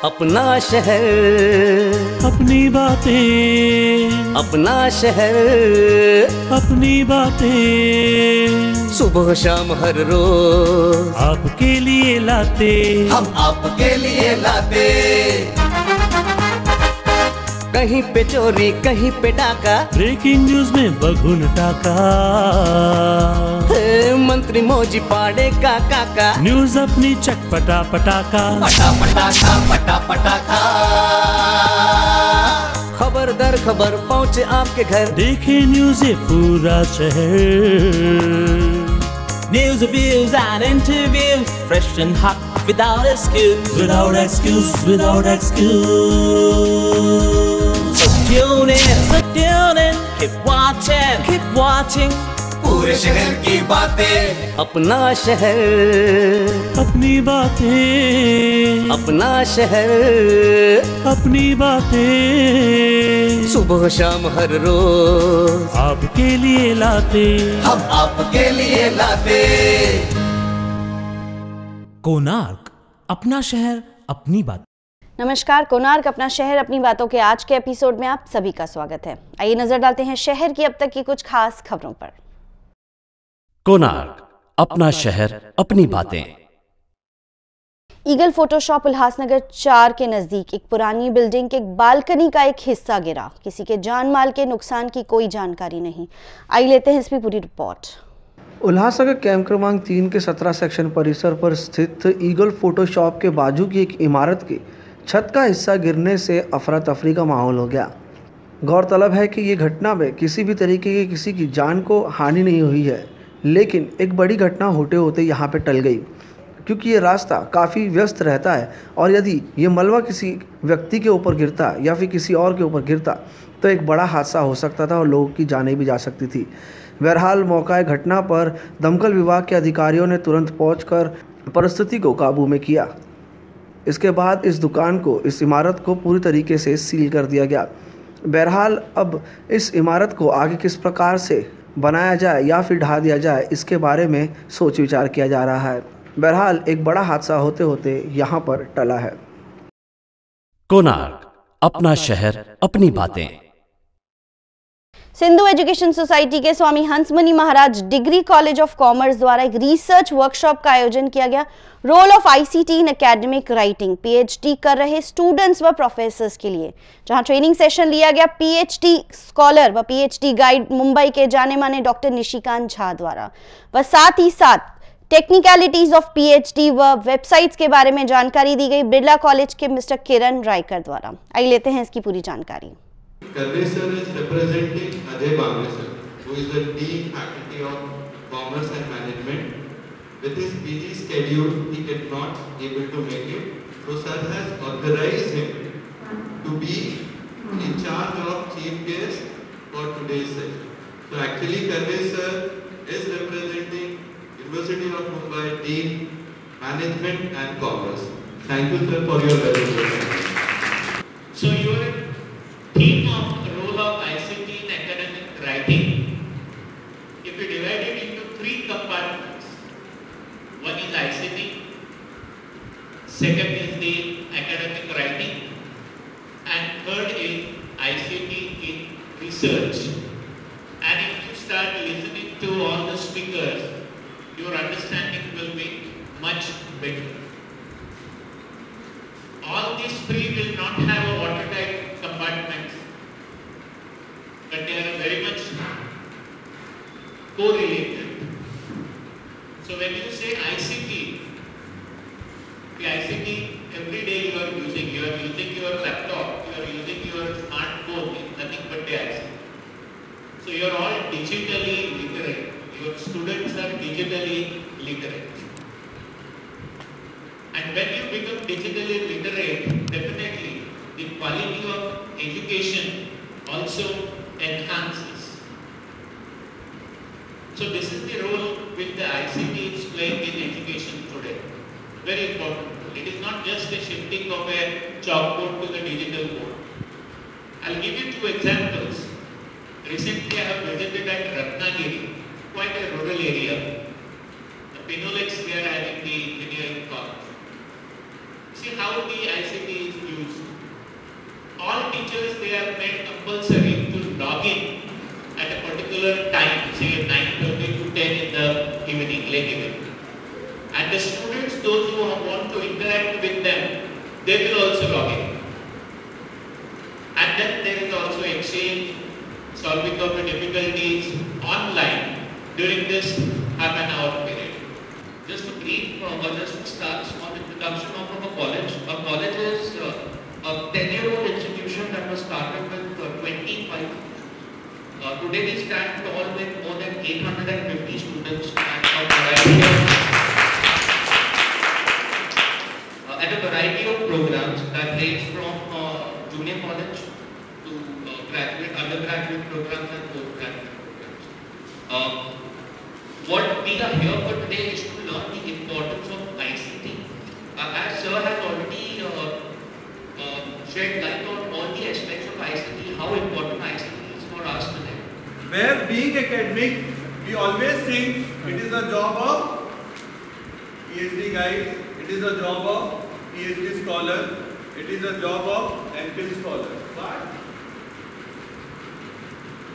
अपना शहर, अपनी बातें, अपना शहर, अपनी बातें, सुबह शाम हर रोज आपके लिए लाते, हम आपके लिए लाते। कहीं पे चोरी, कहीं पे डाका, ब्रेकिंग न्यूज में बगुन टाका, मंत्री मौजी पाड़े का काका, न्यूज अपनी चटपटा पटाका, पटा पटाखा पटा पटाखा। खबर दर खबर पहुँचे आपके घर, देखे न्यूज ये पूरा शहर। News, reviews and interviews, fresh and hot, without excuse, Without excuse, without excuse. so tune in, keep watching, पूरे शहर की बातें, अपना शहर, अपनी बातें, अपना शहर, अपनी बातें, सुबह शाम हर रोज आपके लिए लाते, हम आपके लिए लाते। कोणार्क, अपना शहर अपनी बात। नमस्कार, कोणार्क अपना शहर अपनी बातों के आज के एपिसोड में आप सभी का स्वागत है। आइए नजर डालते हैं शहर की अब तक की कुछ खास खबरों पर। कोणार्क, अपना शहर अपनी बातें। ईगल फोटोशॉप उल्लासनगर 4 के नजदीक एक पुरानी बिल्डिंग के एक बालकनी का एक हिस्सा गिरा। किसी के जान माल के नुकसान की कोई जानकारी नहीं। आइए लेते हैं इसकी पूरी रिपोर्ट। उल्लासनगर कैंप क्रमांक 3 के 17 सेक्शन परिसर पर स्थित ईगल फोटोशॉप के बाजू की एक इमारत की छत का हिस्सा गिरने से अफरा तफरी का माहौल हो गया। गौरतलब है कि ये घटना में किसी भी तरीके की किसी की जान को हानि नहीं हुई है, लेकिन एक बड़ी घटना होते होते यहाँ पे टल गई, क्योंकि ये रास्ता काफ़ी व्यस्त रहता है और यदि ये मलबा किसी व्यक्ति के ऊपर गिरता या फिर किसी और के ऊपर गिरता तो एक बड़ा हादसा हो सकता था और लोगों की जानें भी जा सकती थी। बहरहाल मौका घटना पर दमकल विभाग के अधिकारियों ने तुरंत पहुंचकर परिस्थिति को काबू में किया। इसके बाद इस दुकान को, इस इमारत को पूरी तरीके से सील कर दिया गया। बहरहाल अब इस इमारत को आगे किस प्रकार से बनाया जाए या फिर ढा दिया जाए, इसके बारे में सोच विचार किया जा रहा है। बहरहाल एक बड़ा हादसा होते होते यहाँ पर टला है। कोणार्क, अपना शहर अपनी बातें। सिंधु एजुकेशन सोसाइटी के Swami Hansmani Maharaj degree college of commerce द्वारा एक रिसर्च वर्कशॉप का आयोजन किया गया। Role of ICT in academic writing, PhD कर रहे स्टूडेंट्स व प्रोफेसर्स के लिए, जहां ट्रेनिंग सेशन लिया गया पीएचडी स्कॉलर व पीएचडी गाइड मुंबई के जाने माने डॉक्टर निशिकांत झा द्वारा, व साथ ही साथ टेक्निकलिटीज ऑफ पीएचडी व वेबसाइट्स के बारे में जानकारी दी गई बिरला कॉलेज के मिस्टर किरण रायकर द्वारा। आइए लेते हैं इसकी पूरी जानकारी। Karve sir is representing Ajay Bangre sir, who is the Dean Faculty of Commerce and Management. With his busy schedule, he did not able to make it. So sir has authorized him to be in charge of chief guest for today's session. So actually Karve sir is representing University of Mumbai Dean Management and Commerce. Thank you sir for your presentation. So your theme of the role of ICT in academic writing, if you divide it into 3 compartments, one is ICT, second is the academic writing, and third is ICT in research. And if you start listening to all the speakers, your understanding will be much better. All these 3 will not have a watertight compartments, but they are very much correlated. So when you say ICT, the ICT every day you are using your laptop, you are using your smartphone, it's nothing but the ICT. So you are all digitally literate. Your students are digitally literate. And when you become digitally literate, definitely the quality of education also enhances. So this is the role which the ICT is playing in education today. Very important. It is not just a shifting of a chalkboard to the digital board. I'll give you 2 examples. Recently I have visited at Ratnagiri, quite a rural area. The Pinolex, we are having the engineering college. See how the ICT is compulsory to log in at a particular time, say 9:30 to 10 in the evening, late evening. And the students, those who want to interact with them, they will also log in. And then there is also exchange, solving of the difficulties online during this half an hour period. Just to brief, or just to start a small introduction of our college. Our college is a 10-year-old institution that was started with 25. Today we stand tall with more than 850 students and a variety of programs that range from junior college to graduate, undergraduate programs and postgraduate programs. What we are here for today is to learn the importance of ICT. As Sir has already shed light on all the aspects of ICT, how important ICT is for us today. Where being academic, we always think it is the job of PhD guide, it is the job of PhD scholar, it is the job of MPhil scholar. But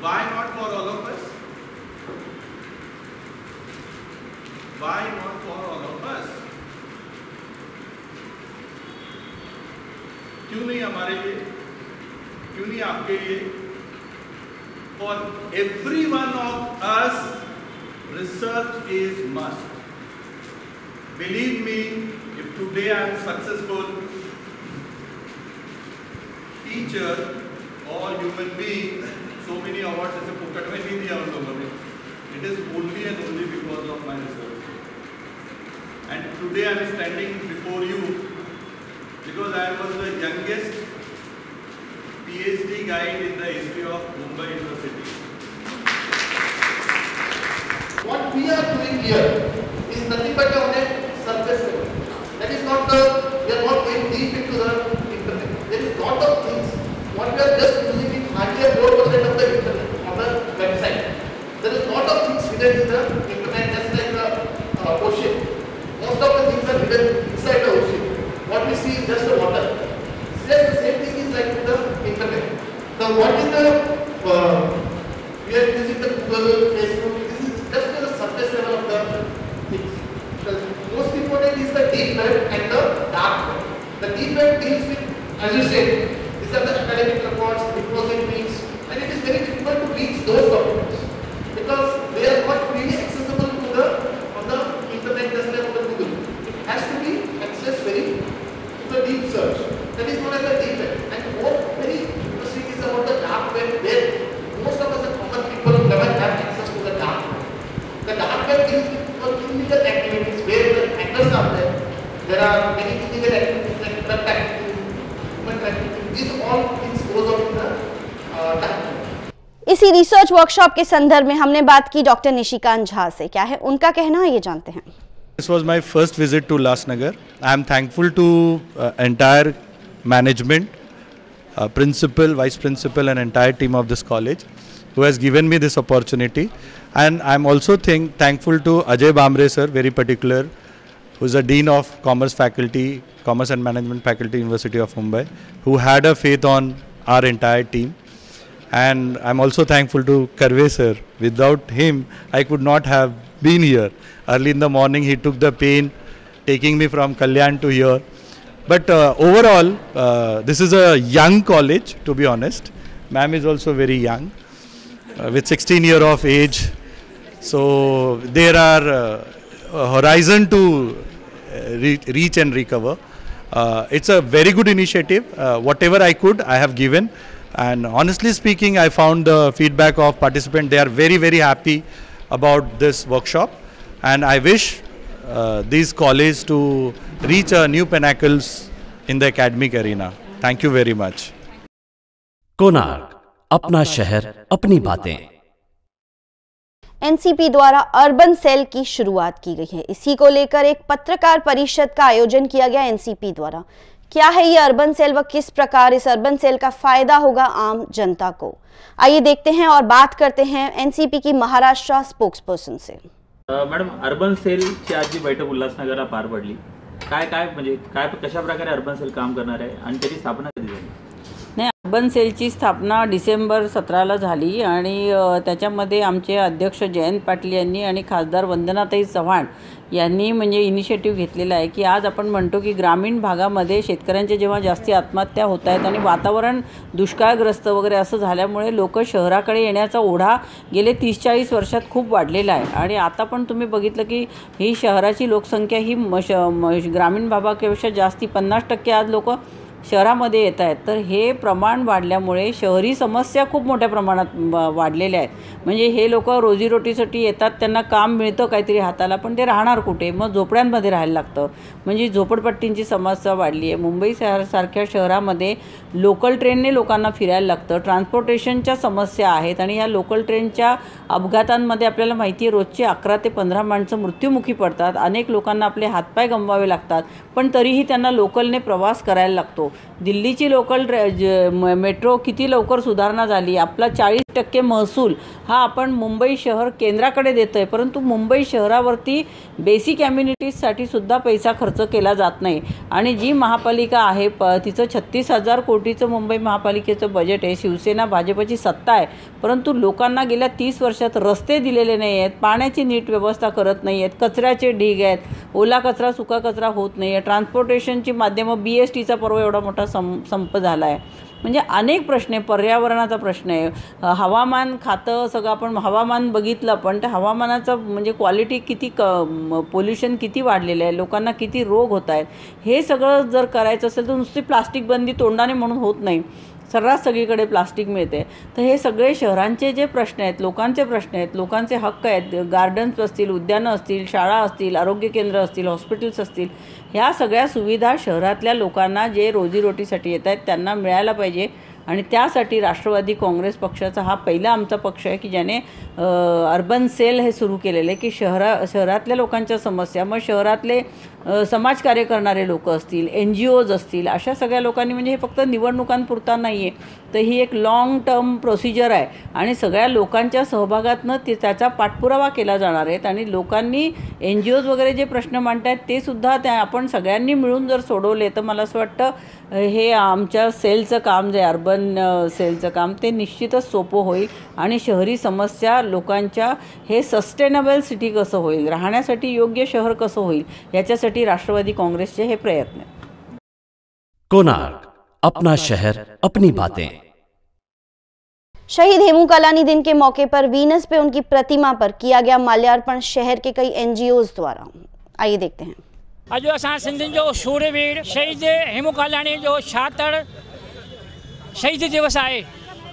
why not for all of us? Why not for all of us? क्यों नहीं हमारे लिए? क्यों नहीं आपके लिए? For every one of us, research is must. Believe me, if today I am successful teacher or human being, so many awards ऐसे फुकट में नहीं दिया उन लोगों ने. It is only and only because of my research. And today I am standing before you because I was the youngest PhD guide in the history of Mumbai University. What we are doing here is nothing but on a surface level. That is not the, we are not going deep into the internet. There is lot of things. What we are just using is hardly 4% of the internet on the website. There is lot of things hidden in the internet, just like the ocean. Most of the things are hidden inside the ocean. What we see is just the water. Yes, the same thing is like with the internet. Now what is the, we are using the Google, Facebook, this is just the surface level of the things. The most important is the deep web and the dark web. The deep web deals with, as you said, these are the academic reports, repositories, and it is very difficult to reach those documents because they are not freely accessible to the, on the internet just like on the Google. It has to be accessed very to the deep search. That is known as the deep web. And more very interesting is about the dark web, where most of us, the common people, never have access to the dark web. The dark web deals with illegal activities where the hackers are there. There are many illegal activities like drug trafficking, human trafficking. These all things goes on in the dark web. इसी research workshop के संदर्भ में हमने बात की doctor Nishikant Jha से. क्या है उनका कहना, ये जानते हैं. This was my first visit to Ulhasnagar. I am thankful to entire management, principal, vice principal and entire team of this college who has given me this opportunity. And I am also thankful to Ajay Bamre sir, very particular, who is the Dean of Commerce Faculty, Commerce and Management Faculty, University of Mumbai, who had a faith on our entire team. And I am also thankful to Karve sir. Without him, I could not have been here. Early in the morning, he took the pain taking me from Kalyan to here. But overall, this is a young college, to be honest. Ma'am is also very young, with 16 years of age. So there are horizon to reach and recover. It's a very good initiative. Whatever I could, I have given. And honestly speaking, I found the feedback of participants. They are very, very happy about this workshop. And I wish these colleges to reach new pinnacles in the academic arena. Thank you very much. Konark, अपना शहर, अपनी बातें. NCP द्वारा urban cell की शुरुआत की गई है. इसी को लेकर एक पत्रकार परिषद का आयोजन किया गया एनसीपी द्वारा. क्या है ये अर्बन सेल व किस प्रकार इस अर्बन सेल का फायदा होगा आम जनता को, आइए देखते हैं और बात करते हैं एनसीपी की महाराष्ट्र स्पोक्सपर्सन से. मॅडम, अर्बन सेलची आज जी बैठक उल्हासनगरला पार पडली, काय म्हणजे काय कशा प्रकारे अर्बन सेल काम करणार आहे आणि त्याची स्थापना कधी झाली? नाही, अर्बन सेलची स्थापना डिसेंबर 17ला झाली आणि त्याच्यामध्ये आमचे अध्यक्ष जयंत पाटील यांनी आणि खासदार वंदनाताई चव्हाण यांनी म्हणजे इनिशिएटिव्ह घेतलेला आहे की आज आपण म्हणतो की ग्रामीण भागामध्ये शेतकऱ्यांच्या जेव्हा जास्ती आत्महत्या होत आहेत आणि वातावरण दुष्काळग्रस्त वगैरे असं झाल्यामुळे लोक शहराकडे येण्याचा ओढा गेले 30-40 वर्षात खूप वाढलेला आहे आणि आता पण तुम्ही बघितलं की ही शहराची लोकसंख्या ही ग्रामीण भागापेक्षा जास्ती 50% आज लोक शहरामध्ये येत आहेत. तर हे प्रमाण वाढल्यामुळे शहरी समस्या खूप मोठ्या प्रमाणात वाढलेल्या आहेत. म्हणजे हे लोक रोजीरोटीसाठी येतात, त्यांना काम मिळतं काहीतरी हाताला, पण ते राहणार कुठे? मग झोपड्यांमध्ये राहायला लागतं. म्हणजे झोपडपट्टींची समस्या वाढली आहे. मुंबई सारख्या शहरामध्ये लोकल ट्रेनने लोकांना फिरायला लागतं. ट्रान्सपोर्टेशनच्या समस्या आहेत आणि या लोकल ट्रेनच्या अपघातांमध्ये आपल्याला माहिती आहे रोजचे 11 ते 15 माणसं मृत्युमुखी पडतात. अनेक लोकांना आपले हातपाय गमवावे लागतात, पण तरीही त्यांना लोकलने प्रवास करायला लागतो. दिल्लीची लोकल मेट्रो किती लवकर सुधारणा झाली. आपला 40% महसूल हा आपण मुंबई शहर केंद्राकडे देतोय, परंतु मुंबई शहरावरती बेसिक ॲम्युनिटीजसाठी सुद्धा पैसा खर्च केला जात नाही. आणि जी महापालिका आहे तिचं 36,000 कोटीचं मुंबई महापालिकेचं बजेट आहे. शिवसेना भाजपची सत्ता आहे, परंतु लोकांना गेल्या 30 वर्षात रस्ते दिलेले नाही आहेत, पाण्याची नीट व्यवस्था करत नाही आहेत, कचऱ्याचे ढीग आहेत, ओला कचरा सुका कचरा होत नाही आहे, ट्रान्सपोर्टेशनची माध्यमं BSTचा पर्व एवढा मोठा संप झाला आहे. म्हणजे अनेक प्रश्न आहे. पर्यावरणाचा प्रश्न आहे. हवामान खातं सगळं आपण हवामान बघितलं, पण त्या हवामानाचं म्हणजे क्वालिटी किती पोल्युशन किती वाढलेलं आहे, लोकांना किती रोग होत आहेत. हे सगळं जर करायचं असेल तर नुसती प्लास्टिक बंदी तोंडाने म्हणून होत नाही. सर्रास सगळीकडे प्लास्टिक मिळते. तर हे सगळे शहरांचे जे प्रश्न आहेत, लोकांचे प्रश्न आहेत, लोकांचे हक्क आहेत, गार्डन्स असतील, उद्यानं असतील, शाळा असतील, आरोग्य केंद्र असतील, हॉस्पिटल्स असतील, ह्या सगळ्या सुविधा शहरातल्या लोकांना जे रोजीरोटीसाठी येत आहेत त्यांना मिळायला पाहिजे. आणि त्यासाठी राष्ट्रवादी काँग्रेस पक्षाचा हा पहिला आमचा पक्ष आहे की ज्याने अर्बन सेल हे सुरू केलेलं आहे की शहरातल्या लोकांच्या समस्या, मग शहरातले समाजकार्य करणारे लोक असतील, NGOज असतील, अशा सगळ्या लोकांनी, म्हणजे हे फक्त निवडणुकांपुरता नाही आहे, तर ही एक लॉंग टर्म प्रोसिजर आहे आणि सगळ्या लोकांच्या सहभागातनं त्याचा पाठपुरावा केला जाणार आहे. आणि लोकांनी NGOज वगैरे जे प्रश्न मांडत आहेत ते सुद्धा आपण सगळ्यांनी मिळून जर सोडवले तर मला असं वाटतं हे आमच्या सेलचं काम जे अर्बन सेलचं काम ते निश्चितच सोपं होईल आणि शहरी समस्या लोकांच्या हे सस्टेनेबल सिटी कसं होईल, राहण्यासाठी योग्य शहर कसं होईल, याच्यासाठी राष्ट्रवादी काँग्रेसचे हे प्रयत्न आहेत. कोणार्क, अपना शहर अपनी बातें. शहीद हेमू कालानी दिन के मौके पर वीनस पे उनकी प्रतिमा पर किया गया माल्यार्पण शहर के कई NGOज द्वारा. आइए देखते हैं. अॼु असां सिंधियुनि जो शूरवीर शहीद हेमू कालाणी जो 76 शहीद दिवस आहे.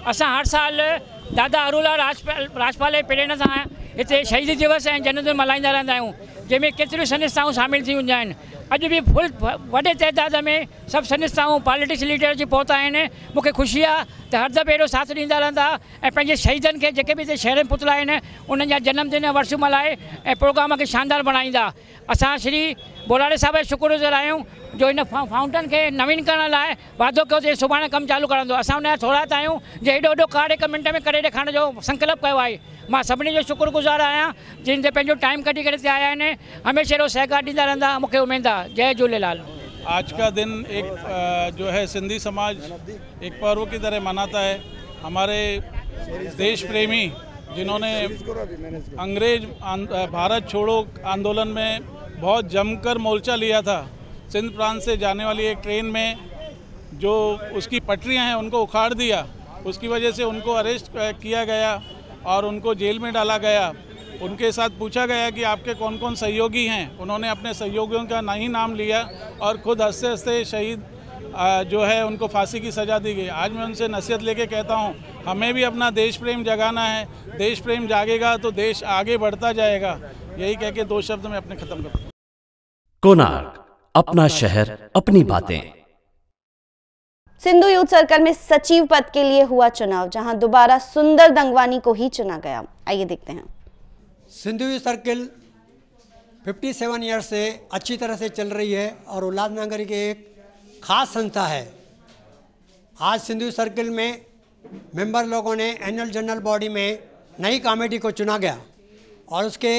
असां हर साल दादा अरूला राजपाल प्रेरणा सां हिते शहीद दिवस ऐं जनमदिन मल्हाईंदा रहंदा आहियूं, जंहिंमें केतिरियूं संस्थाऊं शामिल थी हूंदियूं आहिनि. अॼु बि फुल वॾे तइदाद में सभु संस्थाऊं पॉलिटिक्स लीडर जी पहुता आहिनि. मूंखे ख़ुशी आहे त हर दफ़े अहिड़ो साथ ॾींदा रहंदा ऐं पंहिंजे शहीदनि खे जेके बि हिते शहर में पुतला आहिनि उन्हनि जा जनमदिन वर्ष मल्हाए ऐं प्रोग्राम खे शानदार बणाईंदा. असां श्री बोराड़े साहिब जो शुक्रगुज़ार आहियूं जो इन फाउंटेन खे नवीन करण लाइ वादो कयो ते सुभाणे कमु चालू करंदो. असां उनजा थोरा आहियूं जो एॾो वॾो कार्य हिकु मिंट में करे ॾेखारण जो संकल्प कयो आहे. मां सभिनी जो शुक्रगुज़ार आहियां जिन ते पंहिंजो टाइम कढी करे हिते आया आहिनि. हमेशह अहिड़ो सहकार ॾींदा रहंदा, मूंखे उमेद आहे. जय झूलेलाल. आज का दिन एक जो है सिंधी समाज एक पर्व की तरह मनाता है. हमारे देश प्रेमी जिन्होंने अंग्रेज भारत छोड़ो आंदोलन में बहुत जमकर मोर्चा लिया था, सिंध प्रांत से जाने वाली एक ट्रेन में जो उसकी पटरियां हैं उनको उखाड़ दिया, उसकी वजह से उनको अरेस्ट किया गया और उनको जेल में डाला गया. उनके साथ पूछा गया कि आपके कौन कौन सहयोगी हैं. उन्होंने अपने सहयोगियों का नहीं नाम लिया और खुद हंसते हंसते शहीद जो है उनको फांसी की सज़ा दी गई. आज मैं उनसे नसीहत लेके कहता हूँ हमें भी अपना देश प्रेम जगाना है. देश प्रेम जागेगा तो देश आगे बढ़ता जाएगा. यही कह के 2 शब्द में अपने ख़त्म करता हूँ. कोणार्क, अपना शहर अपनी बातें. सिंधु यूथ सर्कल में सचिव पद के लिए हुआ चुनाव, जहां दोबारा सुंदर दंगवानी को ही चुना गया. आइए देखते हैं. सिंधु यूथ सर्कल 57 ईयर्स से अच्छी तरह से चल रही है और उल्लासनगर की एक खास संस्था है. आज सिंधु यूथ सर्कल में मेंबर लोगों ने एनुअल जनरल बॉडी में नई कमेटी को चुना गया और उसके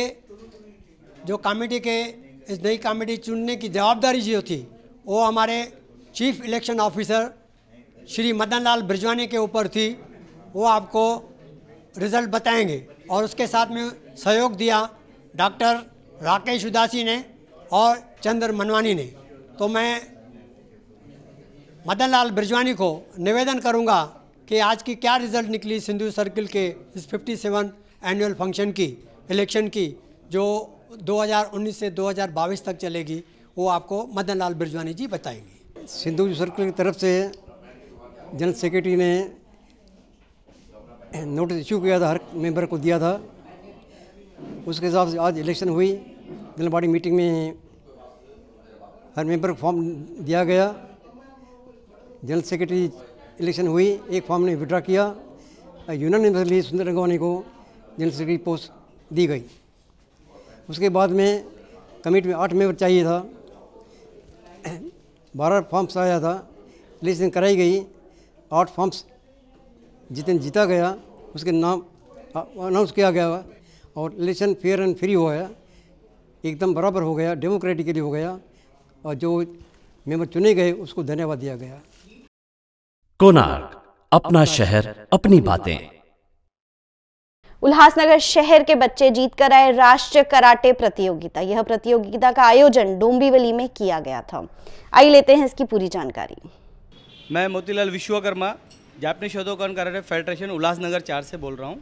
जो कमेटी के इस नई कमेटी चुनने की जवाबदारी जो थी वो हमारे chief election officer Shri Madan Lal Brijwani के ऊपर थी, वो आपको रिज़ल्ट बताएंगे। और उसके साथ में सहयोग दिया डॉक्टर राकेश उदासी ने और चंद्र मनवानी ने। तो मैं मदन लाल ब्रिजवानी को निवेदन करूंगा कि आज की क्या रिज़ल्ट निकली सिंधु सर्किल के इस 57 एनुअल फंक्शन की, इलेक्शन की, जो 2019 से 2022 तक चलेगी, वो आपको मदन लाल ब्रिजवानी जी बताएंगे। सिंधु सर्किल की तरफ से जनरल सेक्रेटरी ने नोटिस इशू किया था, हर मेंबर को दिया था। उसके हिसाब से आज इलेक्शन हुई। जनरल बॉडी मीटिंग में हर मेंबर को फॉर्म दिया गया। जनरल सेक्रेटरी इलेक्शन हुई, एक फॉर्म ने विड्रॉ किया। यूनानिमसली सुंदर रंगवानी को जनरल सेक्रेटरी पोस्ट दी गई। उसके बाद में कमेटी में 8 मेंबर चाहिए था, 12 फॉर्म्स आया था, इलेक्शन कराई गई। 8 फॉर्म्स जितने जीता गया उसके नाम अनाउंस किया गया और इलेक्शन फेयर एंड फ्री हो गया, एकदम बराबर हो गया, डेमोक्रेटिकली हो गया और जो मेंबर चुने गए उसको धन्यवाद दिया गया। कोणार्क, अपना शहर अपनी बातें। उल्लासनगर शहर के बच्चे जीतकर आए राष्ट्रीय कराटे प्रतियोगिता। यह प्रतियोगिता का आयोजन डोंबिवली में किया गया था। आइए लेते हैं इसकी पूरी जानकारी। मैं Motilal Vishwakarma, Japanese Shotokan karate federation Ulhasnagar 4 से बोल रहा हूं।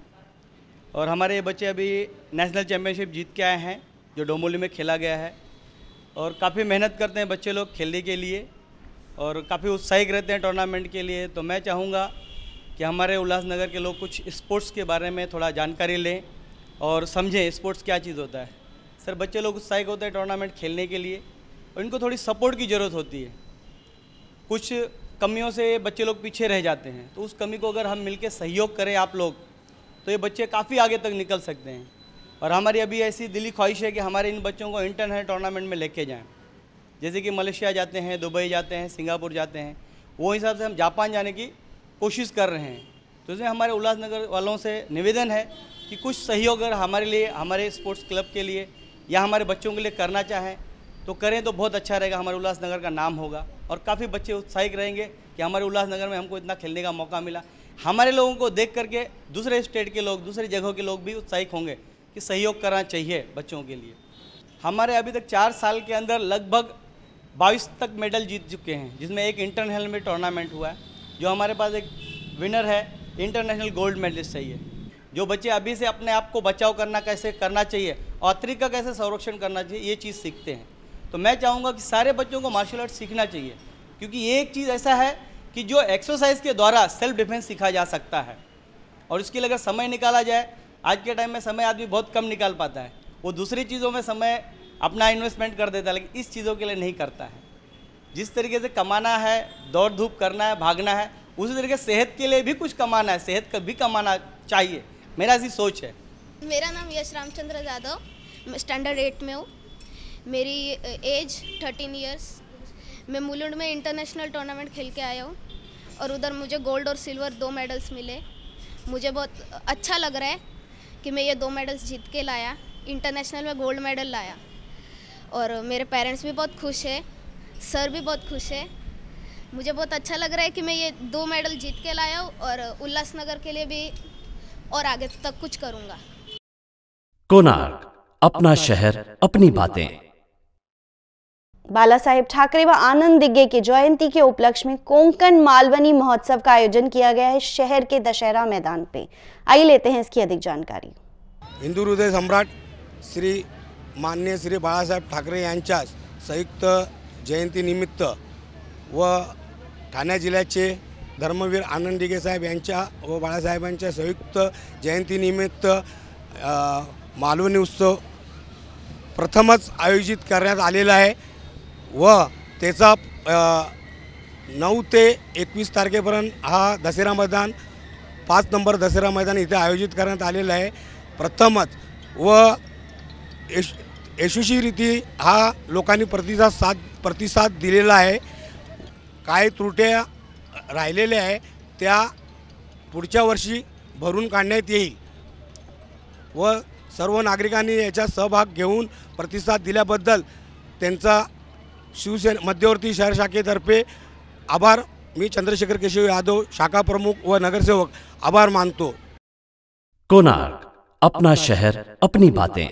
और हमारे ये बच्चे अभी नेशनल चैम्पियनशिप जीत के आए हैं, जो डोंबिवली में खेला गया है। और काफ़ी मेहनत करते हैं बच्चे लोग खेलने के लिए और काफ़ी उत्साहित रहते हैं टूर्नामेंट के लिए। तो मैं चाहूँगा कि हमारे उल्लासनगर के लोग कुछ स्पोर्ट्स के बारे में थोड़ा जानकारी लें और समझें स्पोर्ट्स क्या चीज़ होता है। सर, बच्चे लोग उत्साहित होते हैं टूर्नामेंट खेलने के लिए और इनको थोड़ी सपोर्ट की ज़रूरत होती है। कुछ कमियों से बच्चे लोग पीछे रह जाते हैं, तो उस कमी को अगर हम मिलकर सहयोग करें आप लोग, तो ये बच्चे काफ़ी आगे तक निकल सकते हैं। और हमारी अभी ऐसी दिली ख्वाहिश है कि हमारे इन बच्चों को इंटरनेशनल टूर्नामेंट में लेके जाएं। जैसे कि मलेशिया जाते हैं, दुबई जाते हैं, सिंगापुर जाते हैं, वो हिसाब से हम जापान जाने की कोशिश कर रहे हैं। तो इसलिए हमारे उल्लासनगर वालों से निवेदन है कि कुछ सहयोग अगर हमारे लिए, हमारे स्पोर्ट्स क्लब के लिए या हमारे बच्चों के लिए करना चाहें तो करें, तो बहुत अच्छा रहेगा। हमारे उल्लासनगर का नाम होगा और काफ़ी बच्चे उत्साहित रहेंगे कि हमारे उल्लासनगर में हमको इतना खेलने का मौका मिला। हमारे लोगों को देख करके दूसरे स्टेट के लोग, दूसरी जगहों के लोग भी उत्साहित होंगे कि सहयोग करना चाहिए बच्चों के लिए। हमारे अभी तक 4 साल के अंदर लगभग 22 तक मेडल जीत चुके हैं, जिसमें एक इंटरनेशनल में टूर्नामेंट हुआ है, जो हमारे पास एक विनर है, इंटरनेशनल गोल्ड मेडलिस्ट चाहिए। जो बच्चे अभी से अपने आप को बचाव करना कैसे करना चाहिए और अतिरिक्त का कैसे संरक्षण करना चाहिए, ये चीज़ सीखते हैं। तो मैं चाहूँगा कि सारे बच्चों को मार्शल आर्ट सीखना चाहिए, क्योंकि ये एक चीज़ ऐसा है कि जो एक्सरसाइज के द्वारा सेल्फ डिफेंस सीखा जा सकता है। और इसके लिए अगर समय निकाला जाए, आज के टाइम में समय आदमी बहुत कम निकाल पाता है, वो दूसरी चीज़ों में समय अपना इन्वेस्टमेंट कर देता है, लेकिन इस चीज़ों के लिए नहीं करता है। जिस तरीके से कमाना है, दौड़ धूप करना है, भागना है, उसी तरीके सेहत के लिए भी कुछ कमाना है, सेहत का भी कमाना चाहिए, मेरा ऐसी सोच है। मेरा नाम यश रामचंद्र यादव, मैं स्टैंडर्ड 8 में हूँ। मेरी एज 13 इयर्स। मैं मुलुंड में इंटरनेशनल टूर्नामेंट खेल के आया हूँ और उधर मुझे गोल्ड और सिल्वर 2 मेडल्स मिले। मुझे बहुत अच्छा लग रहा है कि मैं ये 2 मेडल्स जीत के लाया, इंटरनेशनल में गोल्ड मेडल लाया। और मेरे पेरेंट्स भी बहुत खुश है, सर भी बहुत खुश है। मुझे बहुत अच्छा लग रहा है कि मैं ये 2 मेडल जीत के लाया हूँ और उल्लासनगर के लिए भी और आगे तक कुछ करूँगा। कोणार्क, अपना शहर अपनी बातें। बाला साहेब ठाकरे व आनंद दिग्गे की जयंती के उपलक्ष्य में कोंकण मालवनी महोत्सव का आयोजन किया गया है शहर के दशहरा मैदान पे। आइए लेते हैं इसकी अधिक जानकारी। हिंदू हृदय सम्राट श्री माननीय श्री बाळासाहेब ठाकरे यांच्या संयुक्त जयंतीनिमित्त व ठाणे जिल्ह्याचे धर्मवीर आनंद दिघे साहेब यांच्या व बाळासाहेबांच्या संयुक्त जयंतीनिमित्त मालवणी उत्सव प्रथमच आयोजित करण्यात आलेला आहे व त्याचा 9 ते 21 तारखेपर्यंत हा दसरा मैदान 5 नंबर दसरा मैदान इथे आयोजित करण्यात आलेला आहे प्रथमच व यशस्वीरीती हा लोकांनी प्रतिसाद दिलेला आहे। काही त्रुट्या राहिलेल्या आहे त्या पुढच्या वर्षी भरून काढण्यात येईल व सर्व नागरिकांनी याचा सहभाग घेऊन प्रतिसाद दिल्याबद्दल त्यांचा शिवसेना मध्यवर्ती शहर शाखेतर्फे आभार मी चंद्रशेखर केशव यादव शाखा प्रमुख व नगरसेवक आभार मानतो। कोणार्क, अपना शहर अपनी बातें।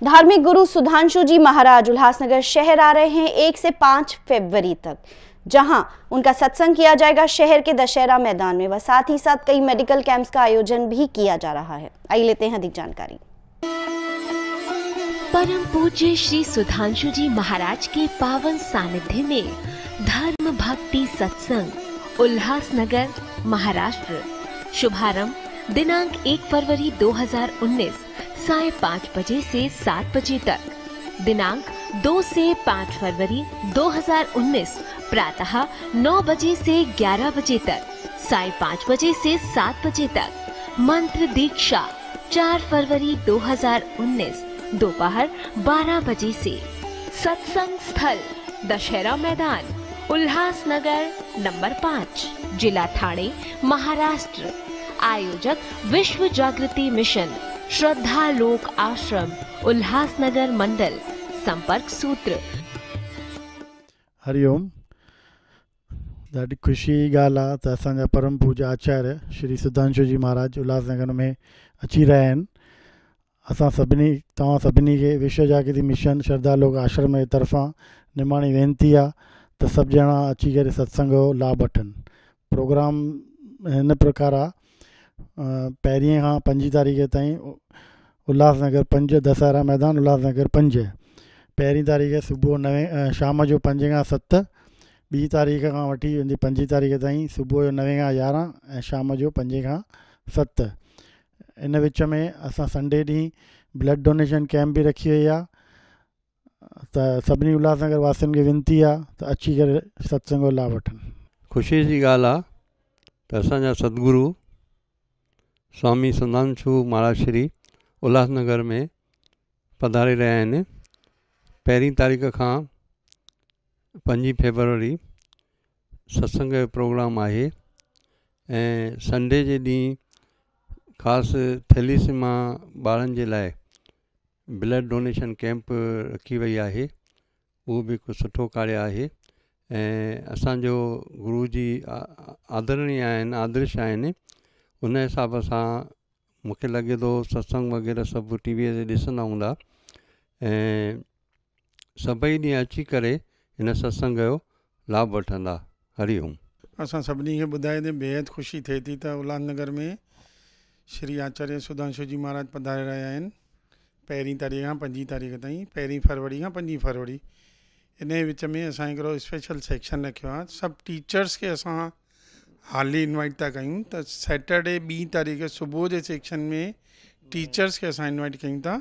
धार्मिक गुरु सुधांशु जी महाराज उल्लासनगर शहर आ रहे हैं 1 से 5 फरवरी तक, जहां उनका सत्संग किया जाएगा शहर के दशहरा मैदान में। व साथ ही साथ कई मेडिकल कैंप्स का आयोजन भी किया जा रहा है। आइए लेते हैं अधिक जानकारी। परम पूज्य श्री सुधांशु जी महाराज के पावन सानिध्य में धर्म भक्ति सत्संग उल्लासनगर महाराष्ट्र। शुभारंभ दिनांक 1 फरवरी 2019 साय 5 बजे से 7 बजे तक। दिनांक 2 से 5 फरवरी 2019 प्रातः 9 बजे से 11 बजे तक, साय 5 बजे से 7 बजे तक। मंत्र दीक्षा 4 फरवरी 2019 दोपहर 12 बजे से। सत्संग स्थल दशहरा मैदान उल्लासनगर नंबर 5, जिला ठाणे, महाराष्ट्र। आयोजक विश्व जागृति मिशन, श्रद्धा लोक आश्रम, उल्लासनगर मंडल। संपर्क सूत्र। हरिओम। ॾाढी ख़ुशी जी ॻाल्हि आहे त असांजा परम पूज्य आचार्य श्री सुधांशु जी महाराज उल्लासनगर में अची रहिया आहिनि। असां सभिनी तव्हां सभिनी खे विश्व जागृति मिशन श्रद्धा लोक आश्रम जे तरफ़ां निमाणी वेनिती आहे त सभु ॼणा अची करे सत्संग जो लाभ वठनि। प्रोग्राम हिन प्रकार आहे, पहिरीं खां 5 तारीख़ ताईं उल्लासनगर 5 दशहरा मैदान उल्लासनगर 5। पहिरीं तारीख़ सुबुह 9 शाम जो 5 खां 7, ॿी तारीख़ खां वठी 5 तारीख़ ताईं सुबुह जो 9 खां 11 ऐं शाम जो 5 खां 7। इन विच में असां संडे ॾींहुं ब्लड डोनेशन कैंप बि रखी वई आहे, त सभिनी उल्लासनगर वासियुनि खे विनती आहे त अची करे सत्संग जो लाभ वठनि। ख़ुशी जी ॻाल्हि आहे त असांजा सदगुरु स्वामी सुधांशु महाराज श्री उल्लासनगर में पधारे रहिया आहिनि। पहिरीं तारीख़ खां 5 फरवरी सत्संग जो प्रोग्राम आहे ऐं संडे जे ॾींहुं ख़ासि थैलीसीमा ॿारनि जे लाइ ब्लड डोनेशन कैंप रखी वई आहे। उहो बि हिकु सुठो कार्य आहे ऐं असांजो गुरु जी आदरणीय आहिनि, आदर्श आहिनि। उन हिसाब सां मूंखे लॻे थो सत्संग वग़ैरह सभु टीवीअ ते ॾिसंदा हूंदा ऐं सभई ॾींहं अची करे हिन सत्संग जो लाभ वठंदा। हरिओम। असां सभिनी खे ॿुधाए ते बेहद ख़ुशी थिए थी त उल्लासनगर में श्री आचार्य सुधांशु जी महाराज पधारे रहिया आहिनि। पहिरीं तारीख़ खां 5 तारीख़ ताईं, पहिरीं फरवरी खां 5 फरवरी। इन विच में असां हिकिड़ो स्पेशल सेक्शन रखियो आहे। सभु टीचर्स खे असां हाली इनवाइट था कयूं त सैटरडे 2 तारीख़ सुबुह जे सेक्शन में टीचर्स खे असां इनवाइट कयूं था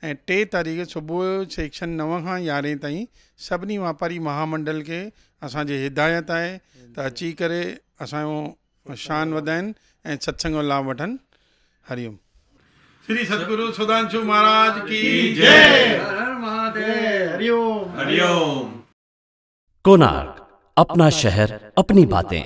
ऐं 3 तारीख़ सुबुह जो सेक्शन 9 खां 11 ताईं सभिनी वापारी महामंडल खे असांजी हिदायत आहे त अची करे असांजो शान वधाइनि ऐं सत्संग जो लाभ वठनि। हरिओम। श्री सतगुरु सुधांशु महाराज की जय। हरिओम। हरिओम। कोणार्क, अपना शहर अपनी बातें।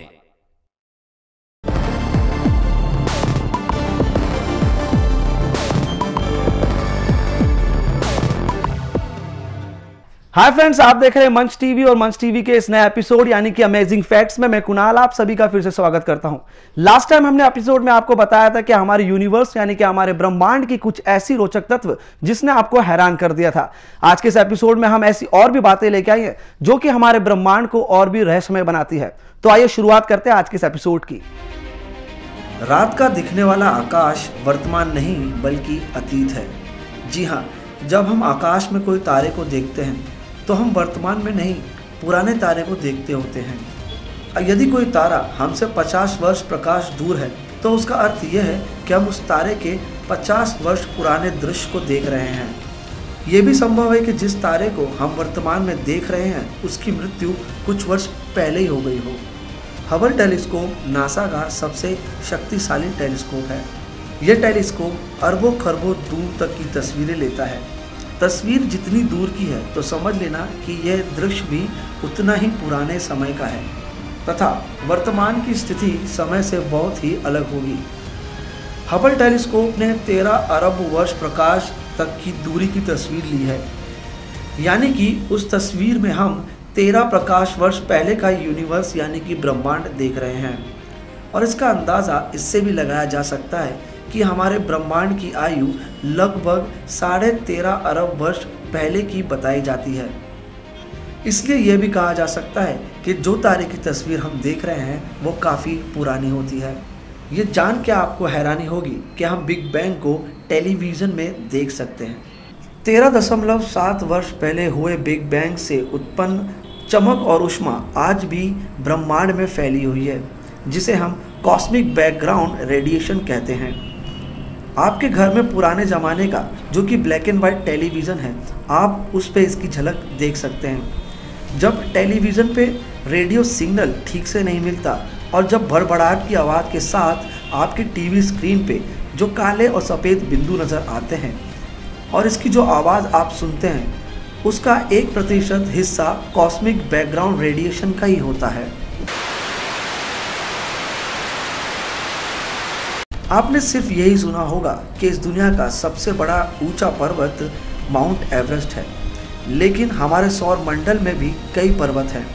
हाय फ्रेंड्स, आप देख रहे हैं मंच टीवी और मंच टीवी के इस नए एपिसोड यानी कि अमेजिंग फैक्ट्स में मैं कुणाल आप सभी का फिर से स्वागत करता हूं। लास्ट टाइम हमने एपिसोड में आपको बताया था कि हमारे यूनिवर्स यानी कि हमारे ब्रह्मांड की कुछ ऐसी रोचक तत्व जिसने आपको हैरान कर दिया था। आज के इस एपिसोड में हम ऐसी और भी बातें लेके आए हैं जो कि हमारे ब्रह्मांड को और भी रहस्यमय बनाती है। तो आइए शुरुआत करते हैं आज के इस एपिसोड की। रात का दिखने वाला आकाश वर्तमान नहीं बल्कि अतीत है। जी हाँ, जब हम आकाश में कोई तारे को देखते हैं तो हम वर्तमान में नहीं पुराने तारे को देखते होते हैं। यदि कोई तारा हमसे 50 वर्ष प्रकाश दूर है तो उसका अर्थ यह है कि हम उस तारे के 50 वर्ष पुराने दृश्य को देख रहे हैं। ये भी संभव है कि जिस तारे को हम वर्तमान में देख रहे हैं उसकी मृत्यु कुछ वर्ष पहले ही हो गई हो। हबल टेलीस्कोप नासा का सबसे शक्तिशाली टेलीस्कोप है। यह टेलीस्कोप अरबों खरबों दूर तक की तस्वीरें लेता है। तस्वीर जितनी दूर की है तो समझ लेना कि यह दृश्य भी उतना ही पुराने समय का है तथा वर्तमान की स्थिति समय से बहुत ही अलग होगी। हबल टेलीस्कोप ने 13 अरब वर्ष प्रकाश तक की दूरी की तस्वीर ली है, यानी कि उस तस्वीर में हम 13 प्रकाश वर्ष पहले का यूनिवर्स यानी कि ब्रह्मांड देख रहे हैं। और इसका अंदाज़ा इससे भी लगाया जा सकता है कि हमारे ब्रह्मांड की आयु लगभग 13.5 अरब वर्ष पहले की बताई जाती है। इसलिए यह भी कहा जा सकता है कि जो तारे की तस्वीर हम देख रहे हैं वो काफ़ी पुरानी होती है। ये जान के आपको हैरानी होगी कि हम बिग बैंग को टेलीविज़न में देख सकते हैं। 13.7 वर्ष पहले हुए बिग बैंग से उत्पन्न चमक और ऊष्मा आज भी ब्रह्मांड में फैली हुई है, जिसे हम कॉस्मिक बैकग्राउंड रेडिएशन कहते हैं। आपके घर में पुराने ज़माने का जो कि ब्लैक एंड वाइट टेलीविज़न है, आप उस पर इसकी झलक देख सकते हैं। जब टेलीविज़न पे रेडियो सिग्नल ठीक से नहीं मिलता और जब भड़बड़ाहट की आवाज़ के साथ आपकी टीवी स्क्रीन पे जो काले और सफ़ेद बिंदु नज़र आते हैं और इसकी जो आवाज़ आप सुनते हैं उसका 1% हिस्सा कॉस्मिक बैकग्राउंड रेडिएशन का ही होता है। आपने सिर्फ यही सुना होगा कि इस दुनिया का सबसे बड़ा ऊंचा पर्वत माउंट एवरेस्ट है, लेकिन हमारे सौर मंडल में भी कई पर्वत हैं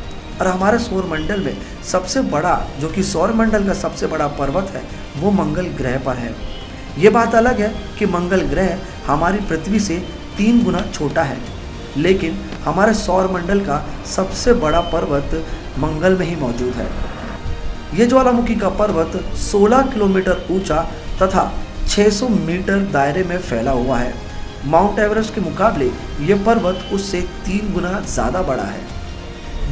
और हमारे सौर मंडल में सबसे बड़ा जो कि सौर मंडल का सबसे बड़ा पर्वत है वो मंगल ग्रह पर है। ये बात अलग है कि मंगल ग्रह हमारी पृथ्वी से 3 गुना छोटा है, लेकिन हमारे सौर मंडल का सबसे बड़ा पर्वत मंगल में ही मौजूद है। ये ज्वालामुखी का पर्वत 16 किलोमीटर ऊंचा तथा 600 मीटर दायरे में फैला हुआ है। माउंट एवरेस्ट के मुकाबले ये पर्वत उससे 3 गुना ज़्यादा बड़ा है।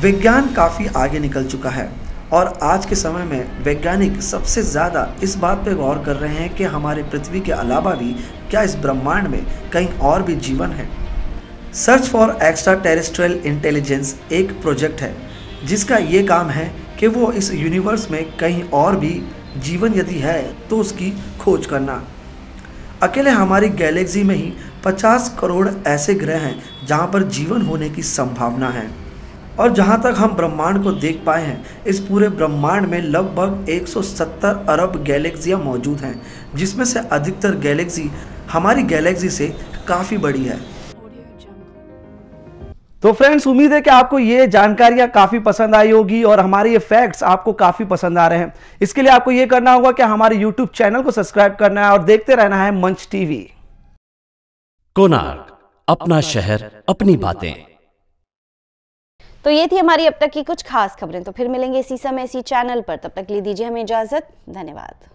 विज्ञान काफ़ी आगे निकल चुका है और आज के समय में वैज्ञानिक सबसे ज़्यादा इस बात पर गौर कर रहे हैं कि हमारे पृथ्वी के अलावा भी क्या इस ब्रह्मांड में कहीं और भी जीवन है। Search for extra terrestrial intelligence एक प्रोजेक्ट है जिसका ये काम है कि वो इस यूनिवर्स में कहीं और भी जीवन यदि है तो उसकी खोज करना। अकेले हमारी गैलेक्सी में ही 50 करोड़ ऐसे ग्रह हैं जहाँ पर जीवन होने की संभावना है और जहाँ तक हम ब्रह्मांड को देख पाए हैं इस पूरे ब्रह्मांड में लगभग 170 अरब गैलेक्सियाँ मौजूद हैं, जिसमें से अधिकतर गैलेक्सी हमारी गैलेक्सी से काफ़ी बड़ी है। तो फ्रेंड्स, उम्मीद है कि आपको ये जानकारियां काफी पसंद आई होगी और हमारे ये फैक्ट्स आपको काफी पसंद आ रहे हैं। इसके लिए आपको ये करना होगा कि हमारे YouTube चैनल को सब्सक्राइब करना है और देखते रहना है मंच टीवी। कोणार्क, अपना शहर अपनी बातें। तो ये थी हमारी अब तक की कुछ खास खबरें। तो फिर मिलेंगे इसी समय इसी चैनल पर, तब तक ले दीजिए हमें इजाजत। धन्यवाद।